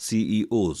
CEOs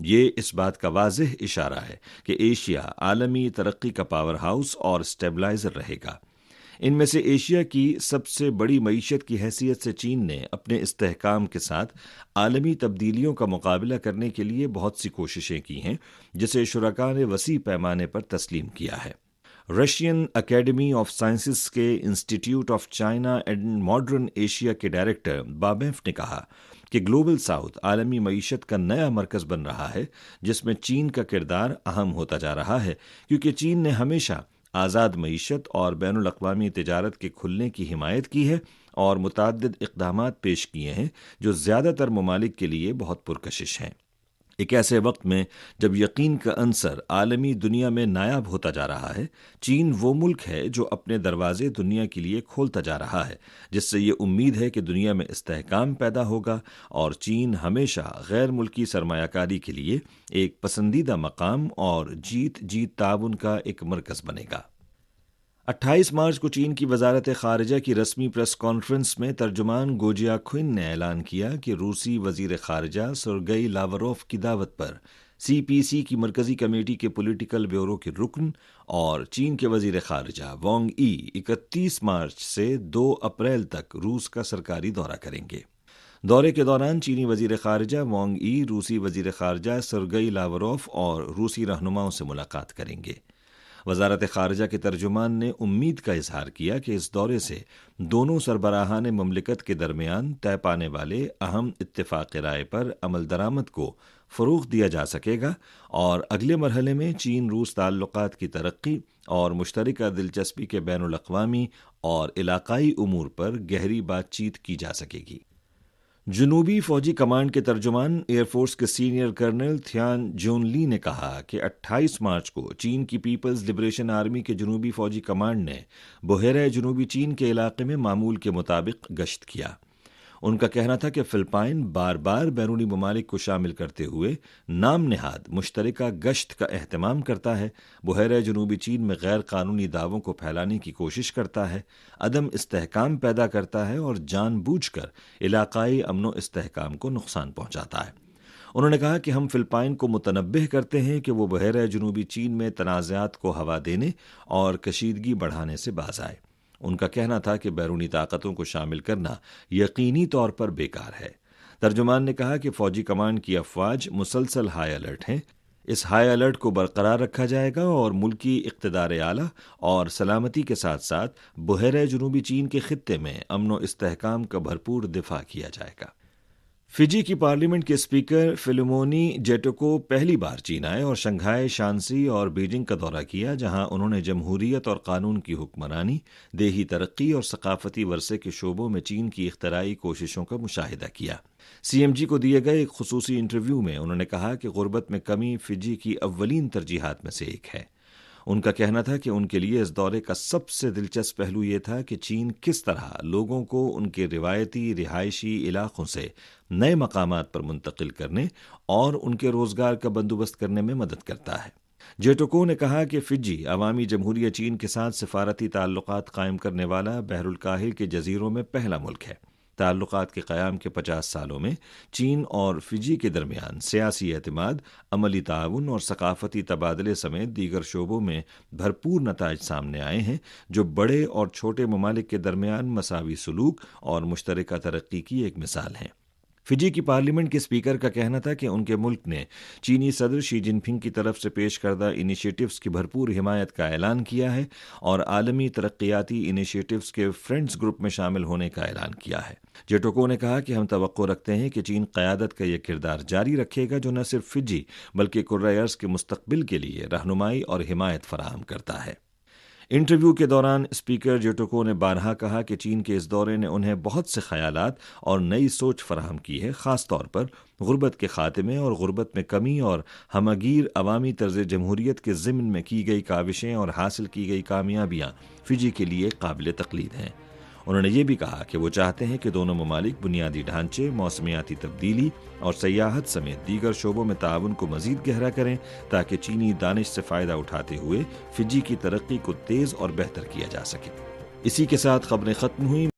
یہ اس بات کا واضح اشارہ ہے کہ ایشیا عالمی ترقی کا پاور ہاؤس اور اسٹیبلائزر رہے گا۔ ان میں سے ایشیا کی سب سے بڑی معیشت کی حیثیت سے چین نے اپنے استحکام کے ساتھ عالمی تبدیلیوں کا مقابلہ کرنے کے لیے بہت سی کوششیں کی ہیں، جسے شرکاء نے وسیع پیمانے پر تسلیم کیا ہے۔ رشین اکیڈمی آف سائنسز کے institute of China and modern Asia کے ڈائریکٹر بابیف نے کہا کہ گلوبل ساؤتھ عالمی معیشت کا نیا مرکز بن رہا ہے، جس میں چین کا کردار اہم ہوتا جا رہا ہے، کیونکہ چین نے ہمیشہ آزاد معیشت اور بین الاقوامی تجارت کے کھلنے کی حمایت کی ہے اور متعدد اقدامات پیش کیے ہیں جو زیادہ تر ممالک کے لیے بہت پرکشش ہیں۔ ایک ایسے وقت میں جب یقین کا عنصر عالمی دنیا میں نایاب ہوتا جا رہا ہے، چین وہ ملک ہے جو اپنے دروازے دنیا کے لیے کھولتا جا رہا ہے، جس سے یہ امید ہے کہ دنیا میں استحکام پیدا ہوگا اور چین ہمیشہ غیر ملکی سرمایہ کاری کے لیے ایک پسندیدہ مقام اور جیت جیت تعاون کا ایک مرکز بنے گا۔ 28 مارچ کو چین کی وزارت خارجہ کی رسمی پریس کانفرنس میں ترجمان گوجیا خوین نے اعلان کیا کہ روسی وزیر خارجہ سرگئی لاوروف کی دعوت پر CPC کی مرکزی کمیٹی کے پولیٹیکل بیورو کے رکن اور چین کے وزیر خارجہ وانگ ای 31 مارچ سے 2 اپریل تک روس کا سرکاری دورہ کریں گے۔ دورے کے دوران چینی وزیر خارجہ وانگ ای روسی وزیر خارجہ سرگئی لاوروف اور روسی رہنماؤں سے ملاقات کریں گے۔ وزارت خارجہ کے ترجمان نے امید کا اظہار کیا کہ اس دورے سے دونوں سربراہان مملکت کے درمیان طے پانے والے اہم اتفاق رائے پر عمل درآمد کو فروغ دیا جا سکے گا اور اگلے مرحلے میں چین روس تعلقات کی ترقی اور مشترکہ دلچسپی کے بین الاقوامی اور علاقائی امور پر گہری بات چیت کی جا سکے گی۔ جنوبی فوجی کمانڈ کے ترجمان ایئر فورس کے سینئر کرنل تھیان جون لی نے کہا کہ 28 مارچ کو چین کی پیپلز لبریشن آرمی کے جنوبی فوجی کمانڈ نے بحیرہ جنوبی چین کے علاقے میں معمول کے مطابق گشت کیا۔ ان کا کہنا تھا کہ فلپائن بار بار بیرونی ممالک کو شامل کرتے ہوئے نام نہاد مشترکہ گشت کا اہتمام کرتا ہے، بحیرہ جنوبی چین میں غیر قانونی دعووں کو پھیلانے کی کوشش کرتا ہے، عدم استحکام پیدا کرتا ہے اور جان بوجھ کر علاقائی امن و استحکام کو نقصان پہنچاتا ہے۔ انہوں نے کہا کہ ہم فلپائن کو متنبہ کرتے ہیں کہ وہ بحیرہ جنوبی چین میں تنازعات کو ہوا دینے اور کشیدگی بڑھانے سے باز آئے۔ ان کا کہنا تھا کہ بیرونی طاقتوں کو شامل کرنا یقینی طور پر بیکار ہے۔ ترجمان نے کہا کہ فوجی کمانڈ کی افواج مسلسل ہائی الرٹ ہیں۔ اس ہائی الرٹ کو برقرار رکھا جائے گا اور ملکی اقتدار اعلیٰ اور سلامتی کے ساتھ ساتھ بحیرہ جنوبی چین کے خطے میں امن و استحکام کا بھرپور دفاع کیا جائے گا۔ فجی کی پارلیمنٹ کے اسپیکر فلمونی جیٹوکو پہلی بار چین آئے اور شنگھائی، شانسی اور بیجنگ کا دورہ کیا، جہاں انہوں نے جمہوریت اور قانون کی حکمرانی، دیہی ترقی اور ثقافتی ورثے کے شعبوں میں چین کی اختراعی کوششوں کا مشاہدہ کیا۔ CMG کو دیے گئے ایک خصوصی انٹرویو میں انہوں نے کہا کہ غربت میں کمی فجی کی اولین ترجیحات میں سے ایک ہے۔ ان کا کہنا تھا کہ ان کے لیے اس دورے کا سب سے دلچسپ پہلو یہ تھا کہ چین کس طرح لوگوں کو ان کے روایتی رہائشی علاقوں سے نئے مقامات پر منتقل کرنے اور ان کے روزگار کا بندوبست کرنے میں مدد کرتا ہے۔ جیٹوکو نے کہا کہ فجی عوامی جمہوریہ چین کے ساتھ سفارتی تعلقات قائم کرنے والا بحر الکاہل کے جزیروں میں پہلا ملک ہے۔ تعلقات کے قیام کے 50 سالوں میں چین اور فجی کے درمیان سیاسی اعتماد، عملی تعاون اور ثقافتی تبادلے سمیت دیگر شعبوں میں بھرپور نتائج سامنے آئے ہیں، جو بڑے اور چھوٹے ممالک کے درمیان مساوی سلوک اور مشترکہ ترقی کی ایک مثال ہیں۔ فجی کی پارلیمنٹ کے اسپیکر کا کہنا تھا کہ ان کے ملک نے چینی صدر شی جن پنگ کی طرف سے پیش کردہ انیشیٹوز کی بھرپور حمایت کا اعلان کیا ہے اور عالمی ترقیاتی انیشیٹوز کے فرینڈز گروپ میں شامل ہونے کا اعلان کیا ہے۔ جیٹوکو نے کہا کہ ہم توقع رکھتے ہیں کہ چین قیادت کا یہ کردار جاری رکھے گا جو نہ صرف فجی بلکہ کرۂ ارض کے مستقبل کے لیے رہنمائی اور حمایت فراہم کرتا ہے۔ انٹرویو کے دوران اسپیکر جیٹوکو نے بارہا کہا کہ چین کے اس دورے نے انہیں بہت سے خیالات اور نئی سوچ فراہم کی ہے، خاص طور پر غربت کے خاتمے اور غربت میں کمی اور ہمگیر عوامی طرز جمہوریت کے ضمن میں کی گئی کاوشیں اور حاصل کی گئی کامیابیاں فجی کے لیے قابل تقلید ہیں۔ انہوں نے یہ بھی کہا کہ وہ چاہتے ہیں کہ دونوں ممالک بنیادی ڈھانچے، موسمیاتی تبدیلی اور سیاحت سمیت دیگر شعبوں میں تعاون کو مزید گہرا کریں تاکہ چینی دانش سے فائدہ اٹھاتے ہوئے فجی کی ترقی کو تیز اور بہتر کیا جا سکے۔ اسی کے ساتھ خبریں ختم ہوئیں۔